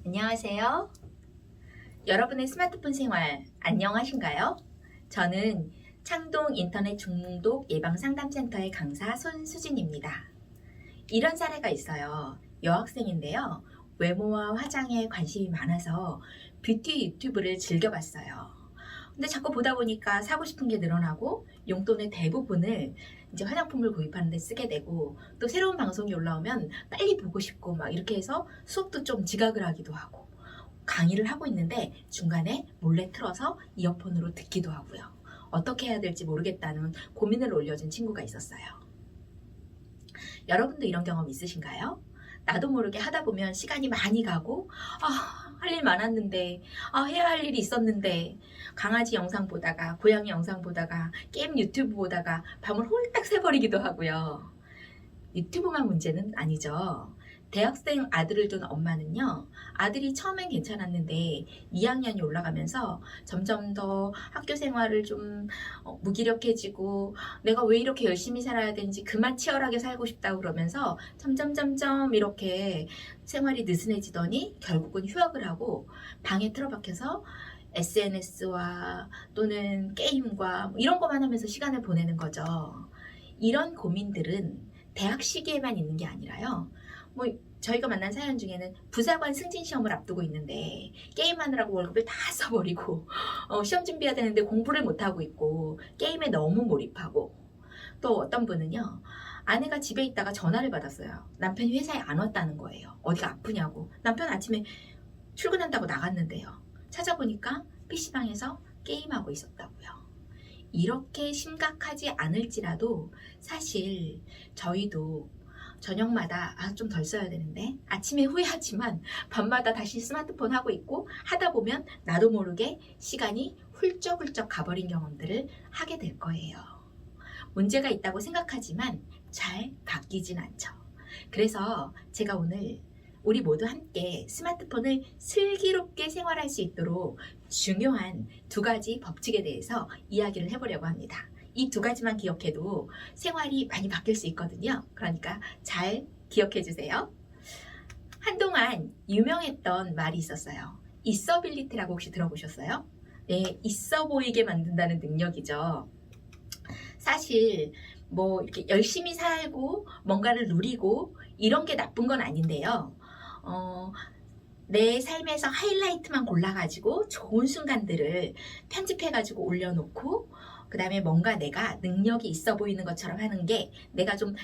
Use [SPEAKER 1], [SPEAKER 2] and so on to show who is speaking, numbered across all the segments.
[SPEAKER 1] 안녕하세요. 여러분의 스마트폰 생활 안녕하신가요? 저는 창동 인터넷 중독 예방상담센터의 강사 손수진입니다. 이런 사례가 있어요. 여학생인데요. 외모와 화장에 관심이 많아서 뷰티 유튜브를 즐겨봤어요. 근데 자꾸 보다 보니까 사고 싶은 게 늘어나고 용돈의 대부분을 이제 화장품을 구입하는 데 쓰게 되고, 또 새로운 방송이 올라오면 빨리 보고 싶고 막 이렇게 해서 수업도 좀 지각을 하기도 하고, 강의를 하고 있는데 중간에 몰래 틀어서 이어폰으로 듣기도 하고요. 어떻게 해야 될지 모르겠다는 고민을 올려준 친구가 있었어요. 여러분도 이런 경험 있으신가요? 나도 모르게 하다 보면 시간이 많이 가고, 할 일 많았는데, 해야 할 일이 있었는데, 강아지 영상 보다가, 고양이 영상 보다가, 게임 유튜브 보다가 밤을 홀딱 새버리기도 하고요. 유튜브만 문제는 아니죠. 대학생 아들을 둔 엄마는요, 아들이 처음엔 괜찮았는데 2학년이 올라가면서 점점 더 학교 생활을 좀 무기력해지고, 내가 왜 이렇게 열심히 살아야 되는지, 그만 치열하게 살고 싶다고 그러면서 점점 이렇게 생활이 느슨해지더니 결국은 휴학을 하고 방에 틀어박혀서 SNS와 또는 게임과 이런 것만 하면서 시간을 보내는 거죠. 이런 고민들은 대학 시기에만 있는 게 아니라요. 저희가 만난 사연 중에는 부사관 승진 시험을 앞두고 있는데 게임하느라고 월급을 다 써버리고, 시험 준비해야 되는데 공부를 못하고 있고 게임에 너무 몰입하고, 또 어떤 분은요, 아내가 집에 있다가 전화를 받았어요. 남편이 회사에 안 왔다는 거예요. 어디가 아프냐고. 남편 아침에 출근한다고 나갔는데요. 찾아보니까 PC방에서 게임하고 있었다고요. 이렇게 심각하지 않을지라도 사실 저희도 저녁마다 좀 덜 써야 되는데, 아침에 후회하지만 밤마다 다시 스마트폰 하고 있고 하다 보면 나도 모르게 시간이 훌쩍훌쩍 가버린 경험들을 하게 될 거예요. 문제가 있다고 생각하지만 잘 바뀌진 않죠. 그래서 제가 오늘 우리 모두 함께 스마트폰을 슬기롭게 생활할 수 있도록 중요한 2가지 법칙에 대해서 이야기를 해보려고 합니다. 이 2가지만 기억해도 생활이 많이 바뀔 수 있거든요. 그러니까 잘 기억해 주세요. 한동안 유명했던 말이 있었어요. 있어빌리티라고 혹시 들어보셨어요? 네, 있어 보이게 만든다는 능력이죠. 사실 이렇게 열심히 살고 뭔가를 누리고 이런 게 나쁜 건 아닌데요. 내 삶에서 하이라이트만 골라가지고 좋은 순간들을 편집해가지고 올려놓고, 그 다음에 뭔가 내가 능력이 있어 보이는 것처럼 하는 게, 내가 좀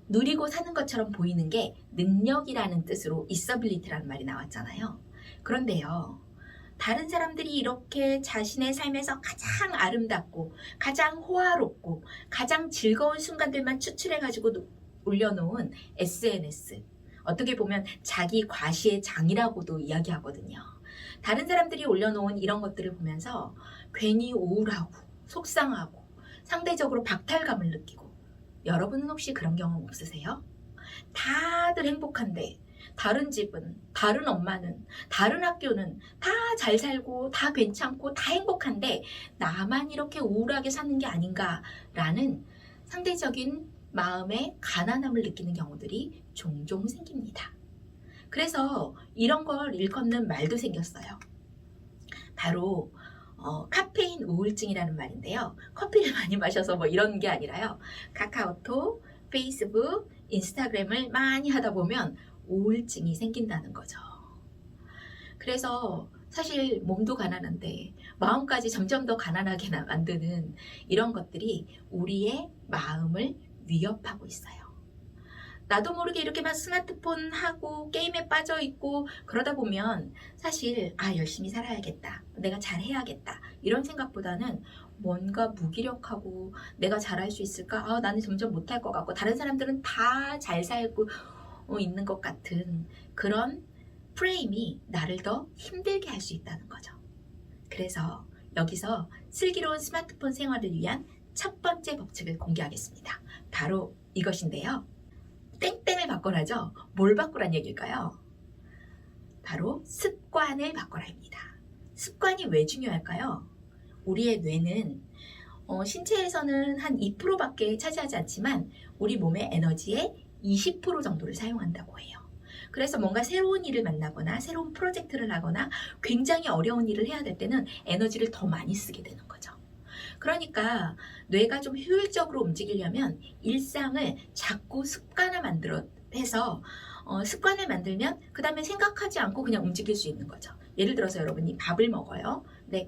[SPEAKER 1] 누리고 사는 것처럼 보이는 게 능력이라는 뜻으로 있어빌리티라는 말이 나왔잖아요. 그런데요, 다른 사람들이 이렇게 자신의 삶에서 가장 아름답고 가장 호화롭고 가장 즐거운 순간들만 추출해가지고 올려놓은 SNS, 어떻게 보면 자기 과시의 장이라고도 이야기하거든요. 다른 사람들이 올려놓은 이런 것들을 보면서 괜히 우울하고 속상하고 상대적으로 박탈감을 느끼고, 여러분은 혹시 그런 경험 없으세요? 다들 행복한데, 다른 집은, 다른 엄마는, 다른 학교는 다 잘 살고 다 괜찮고 다 행복한데 나만 이렇게 우울하게 사는 게 아닌가라는 상대적인 마음의 가난함을 느끼는 경우들이 종종 생깁니다. 그래서 이런 걸 일컫는 말도 생겼어요. 바로 카페인 우울증이라는 말인데요. 커피를 많이 마셔서 이런 게 아니라요. 카카오톡, 페이스북, 인스타그램을 많이 하다 보면 우울증이 생긴다는 거죠. 그래서 사실 몸도 가난한데 마음까지 점점 더 가난하게 만드는 이런 것들이 우리의 마음을 위협하고 있어요. 나도 모르게 이렇게 막 스마트폰 하고 게임에 빠져 있고 그러다 보면 사실 열심히 살아야겠다, 내가 잘해야겠다, 이런 생각보다는 뭔가 무기력하고 내가 잘할 수 있을까? 나는 점점 못할 것 같고 다른 사람들은 다 잘 살고 있는 것 같은 그런 프레임이 나를 더 힘들게 할 수 있다는 거죠. 그래서 여기서 슬기로운 스마트폰 생활을 위한 첫 번째 법칙을 공개하겠습니다. 바로 이것인데요. 땡땡을 바꿔라죠. 뭘 바꾸란 얘기일까요? 바로 습관을 바꿔라입니다. 습관이 왜 중요할까요? 우리의 뇌는 신체에서는 한 2%밖에 차지하지 않지만 우리 몸의 에너지의 20% 정도를 사용한다고 해요. 그래서 뭔가 새로운 일을 만나거나 새로운 프로젝트를 하거나 굉장히 어려운 일을 해야 될 때는 에너지를 더 많이 쓰게 되는 거죠. 그러니까 뇌가 좀 효율적으로 움직이려면 일상을 자꾸 습관화 해서 습관을 만들면 그 다음에 생각하지 않고 그냥 움직일 수 있는 거죠. 예를 들어서 여러분이 밥을 먹어요. 근데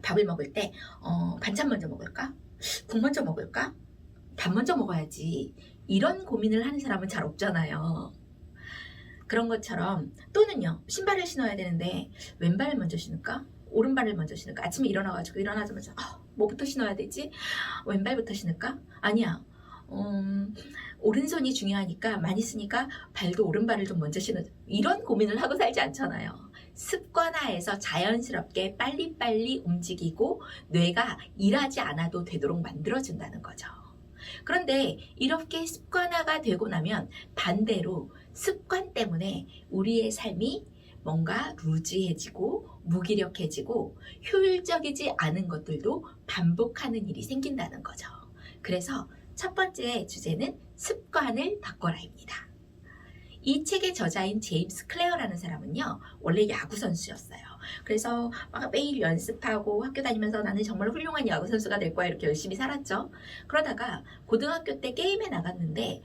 [SPEAKER 1] 밥을 먹을 때 반찬 먼저 먹을까? 국 먼저 먹을까? 밥 먼저 먹어야지. 이런 고민을 하는 사람은 잘 없잖아요. 그런 것처럼 또는요. 신발을 신어야 되는데 왼발을 먼저 신을까? 오른발을 먼저 신을까? 아침에 일어나자마자 뭐부터 신어야 되지? 왼발부터 신을까? 아니야. 오른손이 중요하니까 많이 쓰니까 발도 오른발을 좀 먼저 신어줘. 이런 고민을 하고 살지 않잖아요. 습관화해서 자연스럽게 빨리빨리 움직이고 뇌가 일하지 않아도 되도록 만들어준다는 거죠. 그런데 이렇게 습관화가 되고 나면 반대로 습관 때문에 우리의 삶이 뭔가 루즈해지고 무기력해지고 효율적이지 않은 것들도 반복하는 일이 생긴다는 거죠. 그래서 첫 번째 주제는 습관을 바꿔라입니다. 이 책의 저자인 제임스 클레어라는 사람은요, 원래 야구 선수였어요. 그래서 막 매일 연습하고 학교 다니면서 나는 정말 훌륭한 야구 선수가 될 거야 이렇게 열심히 살았죠. 그러다가 고등학교 때 게임에 나갔는데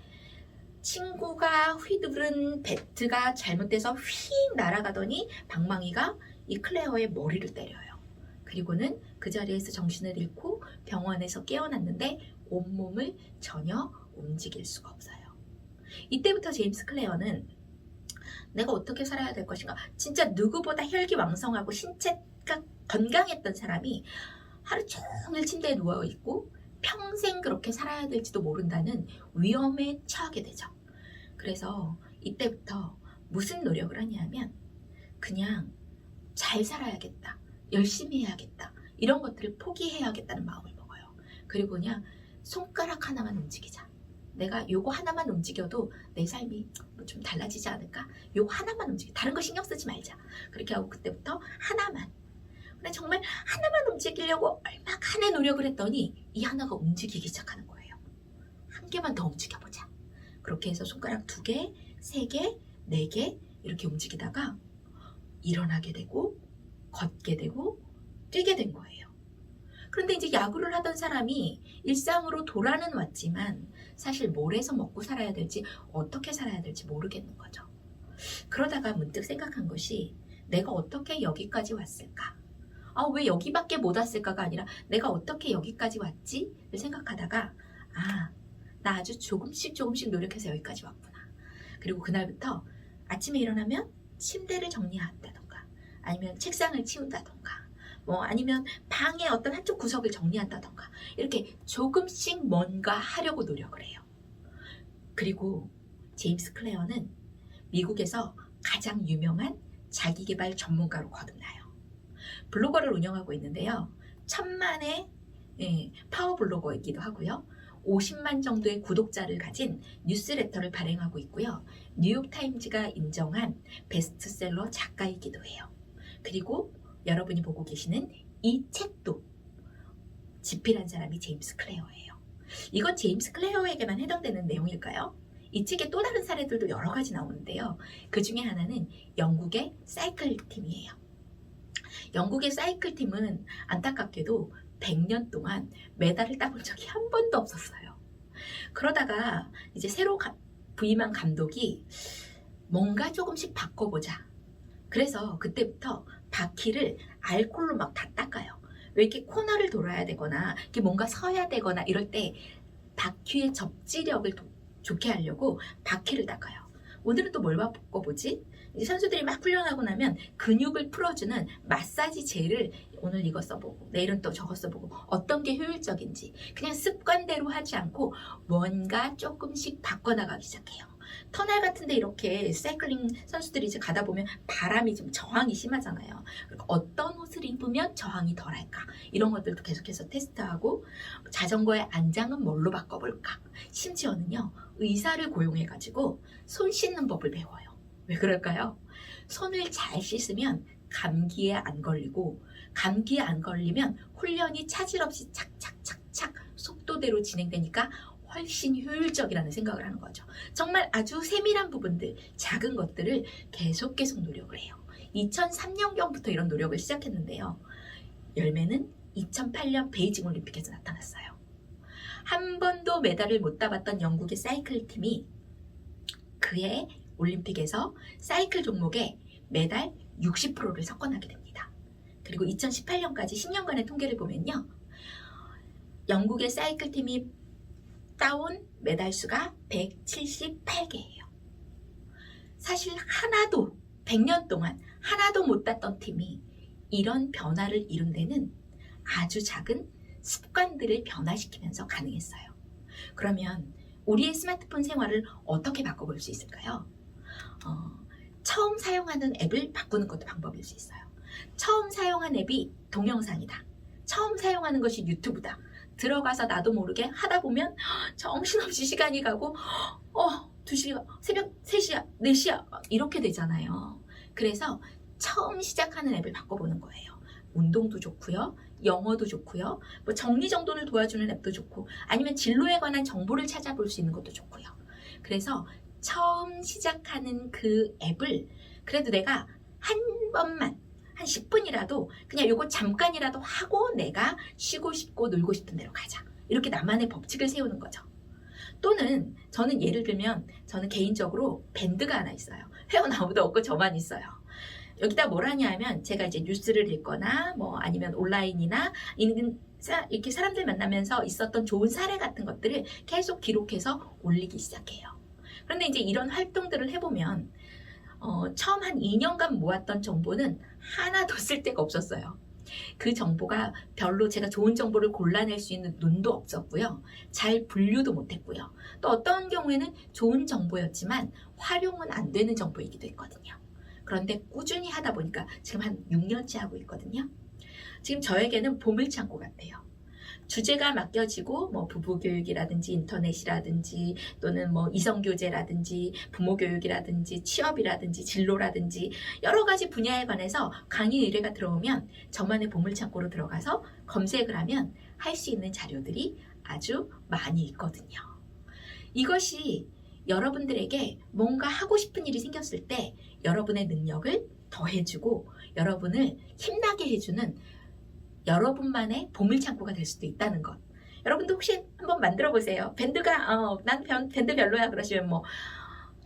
[SPEAKER 1] 친구가 휘두른 배트가 잘못돼서 휙 날아가더니 방망이가 이 클레어의 머리를 때려요. 그리고는 그 자리에서 정신을 잃고 병원에서 깨어났는데 온몸을 전혀 움직일 수가 없어요. 이때부터 제임스 클레어는 내가 어떻게 살아야 될 것인가, 진짜 누구보다 혈기왕성하고 신체가 건강했던 사람이 하루 종일 침대에 누워있고 평생 그렇게 살아야 될지도 모른다는 위험에 처하게 되죠. 그래서 이때부터 무슨 노력을 하냐면 그냥 잘 살아야겠다, 열심히 해야겠다, 이런 것들을 포기해야겠다는 마음을 먹어요. 그리고 그냥 손가락 하나만 움직이자. 내가 요거 하나만 움직여도 내 삶이 좀 달라지지 않을까? 요거 하나만 다른 거 신경 쓰지 말자. 그렇게 하고 그때부터 하나만. 근데 정말 하나만 움직이려고 얼마간의 노력을 했더니 이 하나가 움직이기 시작하는 거예요. 한 개만 더 움직여보자. 그렇게 해서 손가락 2개, 3개, 4개 이렇게 움직이다가 일어나게 되고 걷게 되고 뛰게 된 거예요. 그런데 이제 야구를 하던 사람이 일상으로 돌아는 왔지만 사실 뭘 해서 먹고 살아야 될지 어떻게 살아야 될지 모르겠는 거죠. 그러다가 문득 생각한 것이 내가 어떻게 여기까지 왔을까? 왜 여기밖에 못 왔을까가 아니라 내가 어떻게 여기까지 왔지? 를 생각하다가 나 아주 조금씩 노력해서 여기까지 왔구나. 그리고 그날부터 아침에 일어나면 침대를 정리한다던가 아니면 책상을 치운다던가 아니면 방의 어떤 한쪽 구석을 정리한다던가 이렇게 조금씩 뭔가 하려고 노력을 해요. 그리고 제임스 클레어는 미국에서 가장 유명한 자기계발 전문가로 거듭나요. 블로거를 운영하고 있는데요. 1000만의 파워 블로거이기도 하고요. 50만 정도의 구독자를 가진 뉴스레터를 발행하고 있고요. 뉴욕타임즈가 인정한 베스트셀러 작가이기도 해요. 그리고 여러분이 보고 계시는 이 책도 집필한 사람이 제임스 클레어예요. 이건 제임스 클레어에게만 해당되는 내용일까요? 이 책에 또 다른 사례들도 여러 가지 나오는데요. 그 중에 하나는 영국의 사이클 팀이에요. 영국의 사이클 팀은 안타깝게도 100년 동안 메달을 따본 적이 한 번도 없었어요. 그러다가 이제 새로 부임한 감독이 뭔가 조금씩 바꿔보자. 그래서 그때부터 바퀴를 알코올로 막 다 닦아요. 왜 이렇게 코너를 돌아야 되거나 이렇게 뭔가 서야 되거나 이럴 때 바퀴의 접지력을 좋게 하려고 바퀴를 닦아요. 오늘은 또 뭘 바꿔보지? 이제 선수들이 막 훈련하고 나면 근육을 풀어주는 마사지 젤을 오늘 이거 써보고 내일은 또 저거 써보고 어떤 게 효율적인지 그냥 습관대로 하지 않고 뭔가 조금씩 바꿔나가기 시작해요. 터널 같은데 이렇게 사이클링 선수들이 이제 가다 보면 바람이 좀 저항이 심하잖아요. 어떤 옷을 입으면 저항이 덜할까? 이런 것들도 계속해서 테스트하고 자전거의 안장은 뭘로 바꿔볼까? 심지어는요 의사를 고용해가지고 손 씻는 법을 배워요. 왜 그럴까요? 손을 잘 씻으면 감기에 안 걸리고 감기에 안 걸리면 훈련이 차질 없이 착착착착 속도대로 진행되니까 훨씬 효율적이라는 생각을 하는 거죠. 정말 아주 세밀한 부분들, 작은 것들을 계속 노력을 해요. 2003년경부터 이런 노력을 시작했는데요. 열매는 2008년 베이징 올림픽에서 나타났어요. 한 번도 메달을 못 따봤던 영국의 사이클 팀이 그해 올림픽에서 사이클 종목에 메달 60%를 석권하게 됩니다. 그리고 2018년까지 10년간의 통계를 보면요. 영국의 사이클 팀이 따온 메달 수가 178개예요. 사실 하나도 100년 동안 하나도 못 땄던 팀이 이런 변화를 이룬 데는 아주 작은 습관들을 변화시키면서 가능했어요. 그러면 우리의 스마트폰 생활을 어떻게 바꿔볼 수 있을까요? 처음 사용하는 앱을 바꾸는 것도 방법일 수 있어요. 처음 사용한 앱이 동영상이다. 처음 사용하는 것이 유튜브다. 들어가서 나도 모르게 하다 보면 정신없이 시간이 가고 2시간, 새벽 3시야, 4시야 이렇게 되잖아요. 그래서 처음 시작하는 앱을 바꿔보는 거예요. 운동도 좋고요. 영어도 좋고요. 뭐 정리정돈을 도와주는 앱도 좋고 아니면 진로에 관한 정보를 찾아볼 수 있는 것도 좋고요. 그래서 처음 시작하는 그 앱을 그래도 내가 한 번만 한 10분이라도 그냥 요거 잠깐이라도 하고 내가 쉬고 싶고 놀고 싶은 대로 가자. 이렇게 나만의 법칙을 세우는 거죠. 또는 저는 예를 들면 저는 개인적으로 밴드가 하나 있어요. 회원 아무도 없고 저만 있어요. 여기다 뭘 하냐면 제가 이제 뉴스를 읽거나 뭐 아니면 온라인이나 이렇게 사람들 만나면서 있었던 좋은 사례 같은 것들을 계속 기록해서 올리기 시작해요. 그런데 이제 이런 활동들을 해보면 처음 한 2년간 모았던 정보는 하나도 쓸 데가 없었어요. 그 정보가 별로 제가 좋은 정보를 골라낼 수 있는 눈도 없었고요. 잘 분류도 못했고요. 또 어떤 경우에는 좋은 정보였지만 활용은 안 되는 정보이기도 했거든요. 그런데 꾸준히 하다 보니까 지금 한 6년째 하고 있거든요. 지금 저에게는 보물창고 같아요. 주제가 맡겨지고 뭐 부부교육이라든지 인터넷이라든지 또는 뭐 이성교제라든지 부모교육이라든지 취업이라든지 진로라든지 여러 가지 분야에 관해서 강의 의뢰가 들어오면 저만의 보물창고로 들어가서 검색을 하면 할 수 있는 자료들이 아주 많이 있거든요. 이것이 여러분들에게 뭔가 하고 싶은 일이 생겼을 때 여러분의 능력을 더해주고 여러분을 힘나게 해주는 여러분만의 보물창고가 될 수도 있다는 것. 여러분도 혹시 한번 만들어 보세요. 밴드가 난 밴드 별로야 그러시면 뭐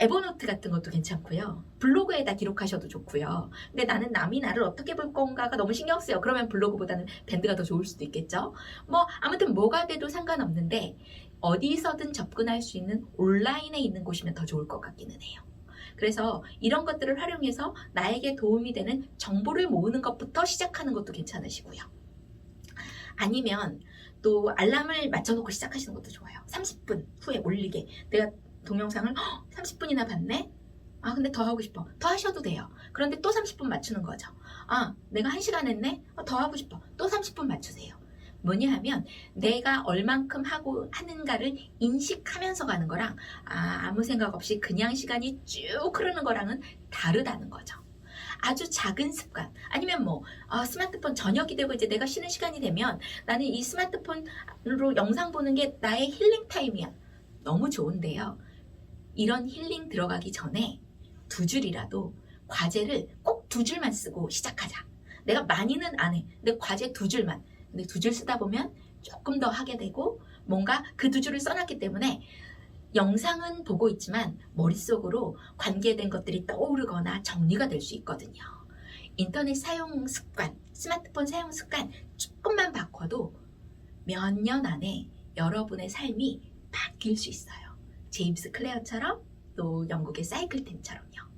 [SPEAKER 1] 에버노트 같은 것도 괜찮고요. 블로그에다 기록하셔도 좋고요. 근데 나는 남이 나를 어떻게 볼 건가가 너무 신경 쓰여. 그러면 블로그보다는 밴드가 더 좋을 수도 있겠죠. 뭐 아무튼 뭐가 돼도 상관없는데 어디서든 접근할 수 있는 온라인에 있는 곳이면 더 좋을 것 같기는 해요. 그래서 이런 것들을 활용해서 나에게 도움이 되는 정보를 모으는 것부터 시작하는 것도 괜찮으시고요. 아니면 또 알람을 맞춰놓고 시작하시는 것도 좋아요. 30분 후에 올리게. 내가 동영상을 30분이나 봤네? 근데 더 하고 싶어. 더 하셔도 돼요. 그런데 또 30분 맞추는 거죠. 내가 1시간 했네? 더 하고 싶어. 또 30분 맞추세요. 뭐냐 하면 내가 얼만큼 하고 하는가를 인식하면서 가는 거랑 아무 생각 없이 그냥 시간이 쭉 흐르는 거랑은 다르다는 거죠. 아주 작은 습관 아니면 뭐 스마트폰 저녁이 되고 이제 내가 쉬는 시간이 되면 나는 이 스마트폰으로 영상 보는 게 나의 힐링 타임이야. 너무 좋은데요. 이런 힐링 들어가기 전에 2줄이라도 과제를 꼭 2줄만 쓰고 시작하자. 내가 많이는 안 해. 근데 과제 2줄만. 근데 2줄 쓰다 보면 조금 더 하게 되고 뭔가 그 2줄을 써놨기 때문에 영상은 보고 있지만 머릿속으로 관계된 것들이 떠오르거나 정리가 될 수 있거든요. 인터넷 사용 습관, 스마트폰 사용 습관 조금만 바꿔도 몇 년 안에 여러분의 삶이 바뀔 수 있어요. 제임스 클레어처럼 또 영국의 사이클팀처럼요.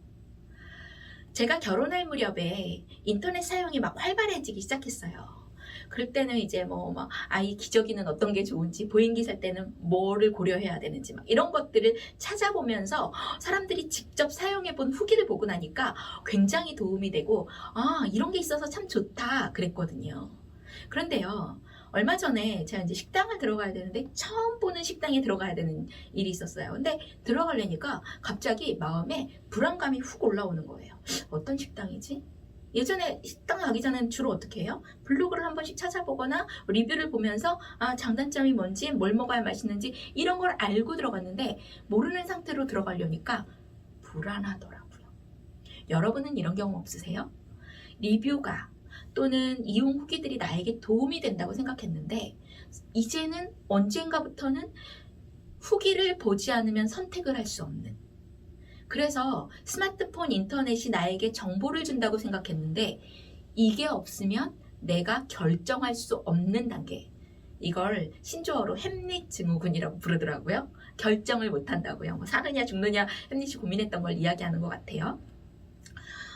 [SPEAKER 1] 제가 결혼할 무렵에 인터넷 사용이 막 활발해지기 시작했어요. 그럴 때는 이제 뭐 막 아이 기저귀는 어떤 게 좋은지 보행기 살 때는 뭐를 고려해야 되는지 막 이런 것들을 찾아보면서 사람들이 직접 사용해 본 후기를 보고 나니까 굉장히 도움이 되고 이런 게 있어서 참 좋다 그랬거든요. 그런데요. 얼마 전에 제가 이제 식당을 들어가야 되는데 처음 보는 식당에 들어가야 되는 일이 있었어요. 근데 들어가려니까 갑자기 마음에 불안감이 훅 올라오는 거예요. 어떤 식당이지? 예전에 식당 가기 전엔 주로 어떻게 해요? 블로그를 한 번씩 찾아보거나 리뷰를 보면서 장단점이 뭔지, 뭘 먹어야 맛있는지 이런 걸 알고 들어갔는데 모르는 상태로 들어가려니까 불안하더라고요. 여러분은 이런 경우 없으세요? 리뷰가 또는 이용 후기들이 나에게 도움이 된다고 생각했는데 이제는 언젠가부터는 후기를 보지 않으면 선택을 할 수 없는, 그래서 스마트폰 인터넷이 나에게 정보를 준다고 생각했는데 이게 없으면 내가 결정할 수 없는 단계, 이걸 신조어로 햄릿 증후군이라고 부르더라고요. 결정을 못한다고요. 뭐 사느냐 죽느냐 햄릿이 고민했던 걸 이야기하는 것 같아요.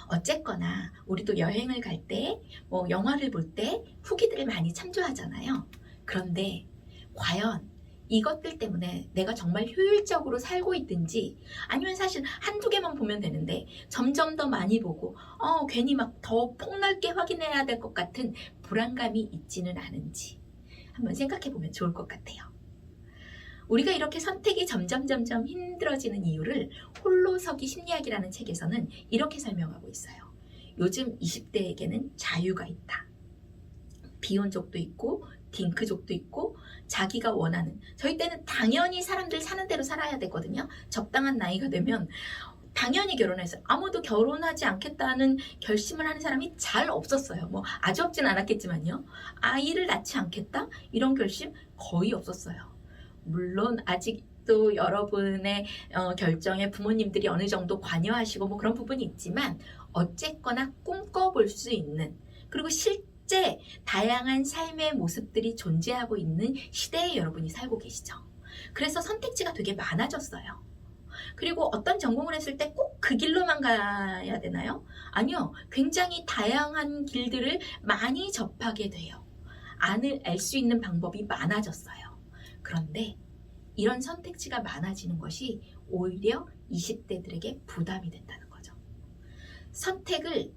[SPEAKER 1] 어쨌거나 우리도 여행을 갈 때, 뭐 영화를 볼 때 후기들을 많이 참조하잖아요. 그런데 과연 이것들 때문에 내가 정말 효율적으로 살고 있든지, 아니면 사실 한두 개만 보면 되는데 점점 더 많이 보고 괜히 막 더 폭넓게 확인해야 될 것 같은 불안감이 있지는 않은지 한번 생각해 보면 좋을 것 같아요. 우리가 이렇게 선택이 점점 힘들어지는 이유를 홀로서기 심리학이라는 책에서는 이렇게 설명하고 있어요. 요즘 20대에게는 자유가 있다. 비혼족도 있고 딩크족도 있고 자기가 원하는, 저희 때는 당연히 사람들 사는 대로 살아야 되거든요. 적당한 나이가 되면 당연히 결혼해서 아무도 결혼하지 않겠다는 결심을 하는 사람이 잘 없었어요. 뭐 아주 없진 않았겠지만요. 아이를 낳지 않겠다? 이런 결심 거의 없었어요. 물론 아직도 여러분의 결정에 부모님들이 어느 정도 관여하시고 뭐 그런 부분이 있지만 어쨌거나 꿈꿔볼 수 있는, 그리고 실제 다양한 삶의 모습들이 존재하고 있는 시대에 여러분이 살고 계시죠. 그래서 선택지가 되게 많아졌어요. 그리고 어떤 전공을 했을 때 꼭 그 길로만 가야 되나요? 아니요. 굉장히 다양한 길들을 많이 접하게 돼요. 알 수 있는 방법이 많아졌어요. 그런데 이런 선택지가 많아지는 것이 오히려 20대들에게 부담이 된다는 거죠. 선택을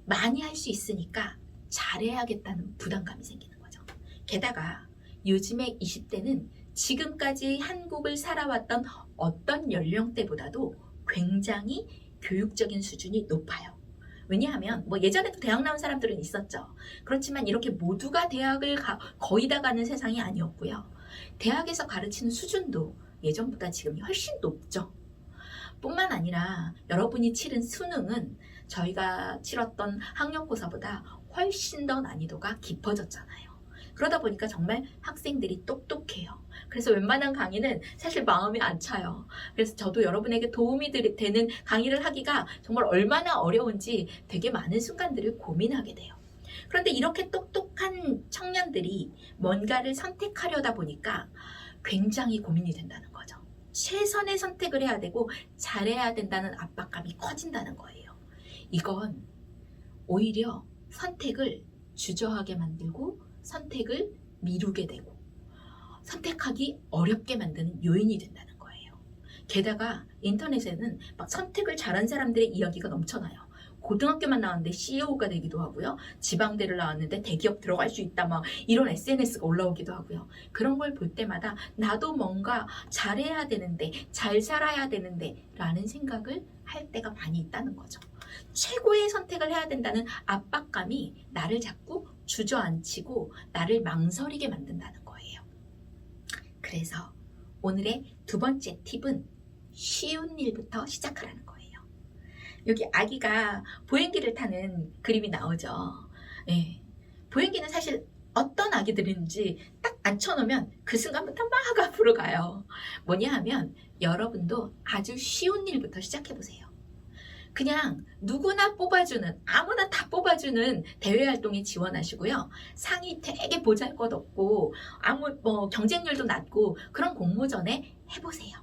[SPEAKER 1] 많이 할 수 있으니까 잘해야겠다는 부담감이 생기는 거죠. 게다가 요즘의 20대는 지금까지 한국을 살아왔던 어떤 연령대보다도 굉장히 교육적인 수준이 높아요. 왜냐하면 뭐 예전에도 대학 나온 사람들은 있었죠. 그렇지만 이렇게 모두가 대학을 거의 다 가는 세상이 아니었고요. 대학에서 가르치는 수준도 예전보다 지금 훨씬 높죠. 뿐만 아니라 여러분이 치른 수능은 저희가 치렀던 학력고사보다 훨씬 더 난이도가 깊어졌잖아요. 그러다 보니까 정말 학생들이 똑똑해요. 그래서 웬만한 강의는 사실 마음이 안 차요. 그래서 저도 여러분에게 도움이 되는 강의를 하기가 정말 얼마나 어려운지 되게 많은 순간들을 고민하게 돼요. 그런데 이렇게 똑똑한 청년들이 뭔가를 선택하려다 보니까 굉장히 고민이 된다는 거죠. 최선의 선택을 해야 되고 잘해야 된다는 압박감이 커진다는 거예요. 이건 오히려 선택을 주저하게 만들고 선택을 미루게 되고 선택하기 어렵게 만드는 요인이 된다는 거예요. 게다가 인터넷에는 막 선택을 잘한 사람들의 이야기가 넘쳐나요. 고등학교만 나왔는데 CEO가 되기도 하고요. 지방대를 나왔는데 대기업 들어갈 수 있다, 막 이런 SNS가 올라오기도 하고요. 그런 걸 볼 때마다 나도 뭔가 잘해야 되는데, 잘 살아야 되는데 라는 생각을 할 때가 많이 있다는 거죠. 최고의 선택을 해야 된다는 압박감이 나를 자꾸 주저앉히고 나를 망설이게 만든다는 거예요. 그래서 오늘의 두 번째 팁은 쉬운 일부터 시작하라는 거예요. 여기 아기가 보행기를 타는 그림이 나오죠. 네. 보행기는 사실 어떤 아기들인지 딱 앉혀놓으면 그 순간부터 막 앞으로 가요. 뭐냐 하면 여러분도 아주 쉬운 일부터 시작해보세요. 그냥 누구나 뽑아주는, 아무나 다 뽑아주는 대외활동에 지원하시고요. 상이 되게 보잘것없고 경쟁률도 낮고 그런 공모전에 해보세요.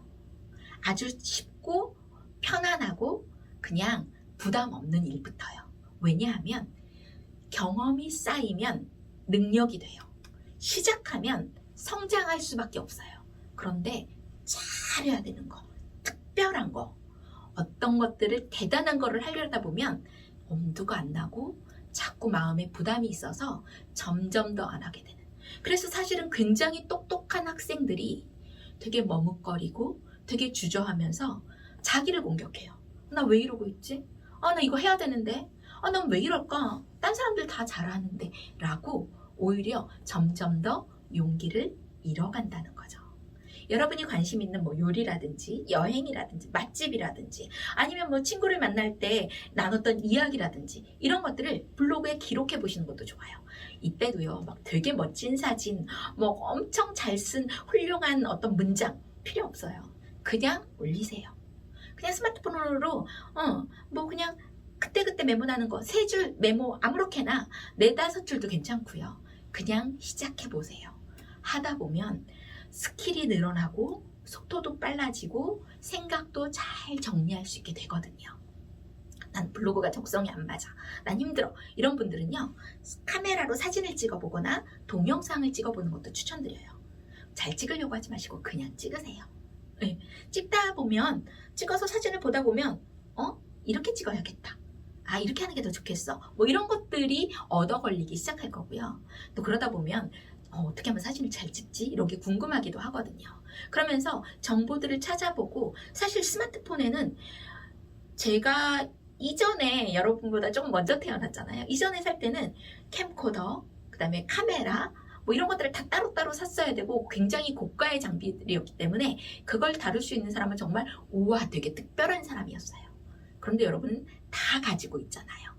[SPEAKER 1] 아주 쉽고 편안하고 그냥 부담 없는 일부터요. 왜냐하면 경험이 쌓이면 능력이 돼요. 시작하면 성장할 수밖에 없어요. 그런데 잘해야 되는 거, 특별한 거, 어떤 것들을 대단한 거를 하려다 보면 엄두가 안 나고 자꾸 마음에 부담이 있어서 점점 더 안 하게 되는. 그래서 사실은 굉장히 똑똑한 학생들이 되게 머뭇거리고 되게 주저하면서 자기를 공격해요. 나 왜 이러고 있지? 나 이거 해야 되는데. 난 왜 이럴까? 딴 사람들 다 잘하는데 라고 오히려 점점 더 용기를 잃어간다는 거죠. 여러분이 관심 있는 뭐 요리라든지 여행이라든지 맛집이라든지 아니면 뭐 친구를 만날 때 나눴던 이야기라든지 이런 것들을 블로그에 기록해 보시는 것도 좋아요. 이때도요, 막 되게 멋진 사진, 뭐 엄청 잘 쓴 훌륭한 어떤 문장 필요 없어요. 그냥 올리세요. 그냥 스마트폰으로 뭐 그냥 그때그때 메모나는 거 3줄 메모 아무렇게나 4-5줄도 괜찮고요. 그냥 시작해 보세요. 하다 보면 스킬이 늘어나고 속도도 빨라지고 생각도 잘 정리할 수 있게 되거든요. 난 블로그가 적성이 안 맞아, 난 힘들어, 이런 분들은요, 카메라로 사진을 찍어보거나 동영상을 찍어보는 것도 추천드려요. 잘 찍으려고 하지 마시고 그냥 찍으세요. 네. 찍다 보면, 찍어서 사진을 보다 보면 이렇게 찍어야겠다, 이렇게 하는 게 더 좋겠어, 뭐 이런 것들이 얻어 걸리기 시작할 거고요. 또 그러다 보면 어떻게 하면 사진을 잘 찍지? 이런 게 궁금하기도 하거든요. 그러면서 정보들을 찾아보고, 사실 스마트폰에는 제가 이전에 여러분보다 조금 먼저 태어났잖아요. 이전에 살 때는 캠코더, 그 다음에 카메라, 뭐 이런 것들을 다 따로따로 샀어야 되고 굉장히 고가의 장비들이었기 때문에 그걸 다룰 수 있는 사람은 정말 우와, 되게 특별한 사람이었어요. 그런데 여러분은 다 가지고 있잖아요.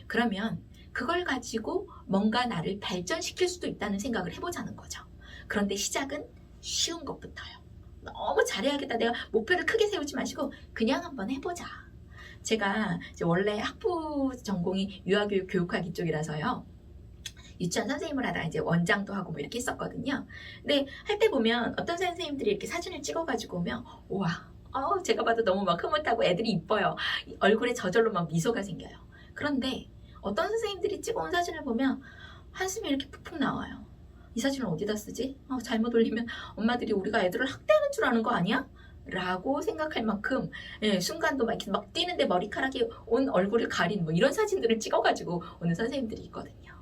[SPEAKER 1] 그러면 그걸 가지고 뭔가 나를 발전시킬 수도 있다는 생각을 해보자는 거죠. 그런데 시작은 쉬운 것부터요. 너무 잘해야겠다, 내가 목표를 크게 세우지 마시고 그냥 한번 해보자. 제가 이제 원래 학부 전공이 유아교육 교육학이 쪽이라서요, 유치원 선생님을 하다가 이제 원장도 하고 뭐 이렇게 했었거든요. 근데 할 때 보면 어떤 선생님들이 이렇게 사진을 찍어가지고 오면 우와, 제가 봐도 너무 막 흐뭇하고 애들이 이뻐요. 얼굴에 저절로 막 미소가 생겨요. 그런데 어떤 선생님들이 찍어온 사진을 보면 한숨이 이렇게 푹푹 나와요. 이 사진을 어디다 쓰지? 잘못 올리면 엄마들이 우리가 애들을 학대하는 줄 아는 거 아니야? 라고 생각할 만큼, 순간도 막 뛰는데 머리카락이 온 얼굴을 가린 뭐 이런 사진들을 찍어가지고 오는 선생님들이 있거든요.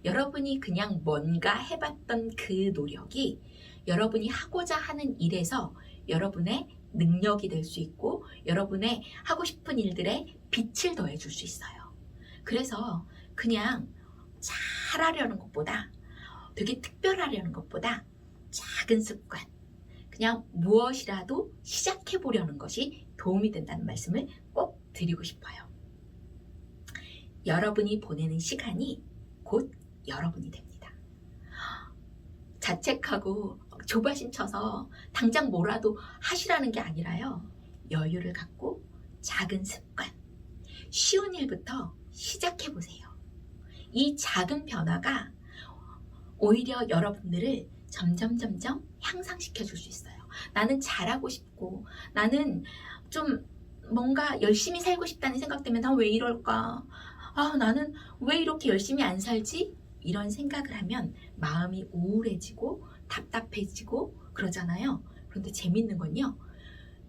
[SPEAKER 1] 여러분이 그냥 뭔가 해봤던 그 노력이 여러분이 하고자 하는 일에서 여러분의 능력이 될 수 있고 여러분의 하고 싶은 일들에 빛을 더해줄 수 있어요. 그래서 그냥 잘하려는 것보다, 되게 특별하려는 것보다 작은 습관, 그냥 무엇이라도 시작해보려는 것이 도움이 된다는 말씀을 꼭 드리고 싶어요. 여러분이 보내는 시간이 곧 여러분이 됩니다. 자책하고 조바심 쳐서 당장 뭐라도 하시라는 게 아니라요, 여유를 갖고 작은 습관, 쉬운 일부터 시작해보세요. 이 작은 변화가 오히려 여러분들을 점점 향상시켜 줄 수 있어요. 나는 잘하고 싶고 나는 좀 뭔가 열심히 살고 싶다는 생각 때문에 나 왜 이럴까? 나는 왜 이렇게 열심히 안 살지? 이런 생각을 하면 마음이 우울해지고 답답해지고 그러잖아요. 그런데 재밌는 건요,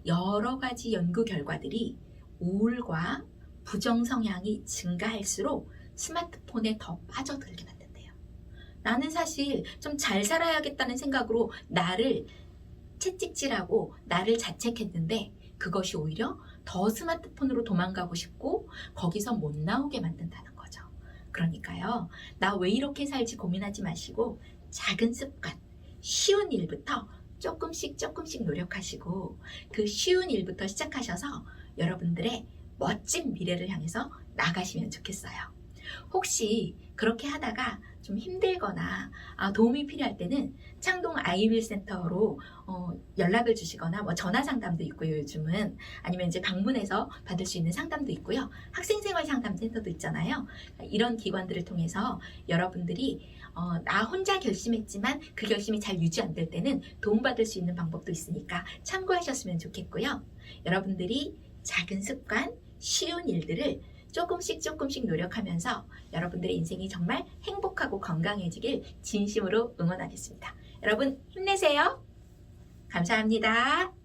[SPEAKER 1] 여러 가지 연구 결과들이 우울과 부정 성향이 증가할수록 스마트폰에 더 빠져들게 만든대요. 나는 사실 좀 잘 살아야겠다는 생각으로 나를 채찍질하고 나를 자책했는데 그것이 오히려 더 스마트폰으로 도망가고 싶고 거기서 못 나오게 만든다는 거죠. 그러니까요, 나 왜 이렇게 살지 고민하지 마시고 작은 습관, 쉬운 일부터 조금씩 노력하시고 그 쉬운 일부터 시작하셔서 여러분들의 멋진 미래를 향해서 나가시면 좋겠어요. 혹시 그렇게 하다가 좀 힘들거나 도움이 필요할 때는 창동 아이윌 센터로 연락을 주시거나 뭐 전화 상담도 있고요, 요즘은. 아니면 이제 방문해서 받을 수 있는 상담도 있고요. 학생생활 상담 센터도 있잖아요. 이런 기관들을 통해서 여러분들이 나 혼자 결심했지만 그 결심이 잘 유지 안 될 때는 도움받을 수 있는 방법도 있으니까 참고하셨으면 좋겠고요. 여러분들이 작은 습관, 쉬운 일들을 조금씩 노력하면서 여러분들의 인생이 정말 행복하고 건강해지길 진심으로 응원하겠습니다. 여러분 힘내세요. 감사합니다.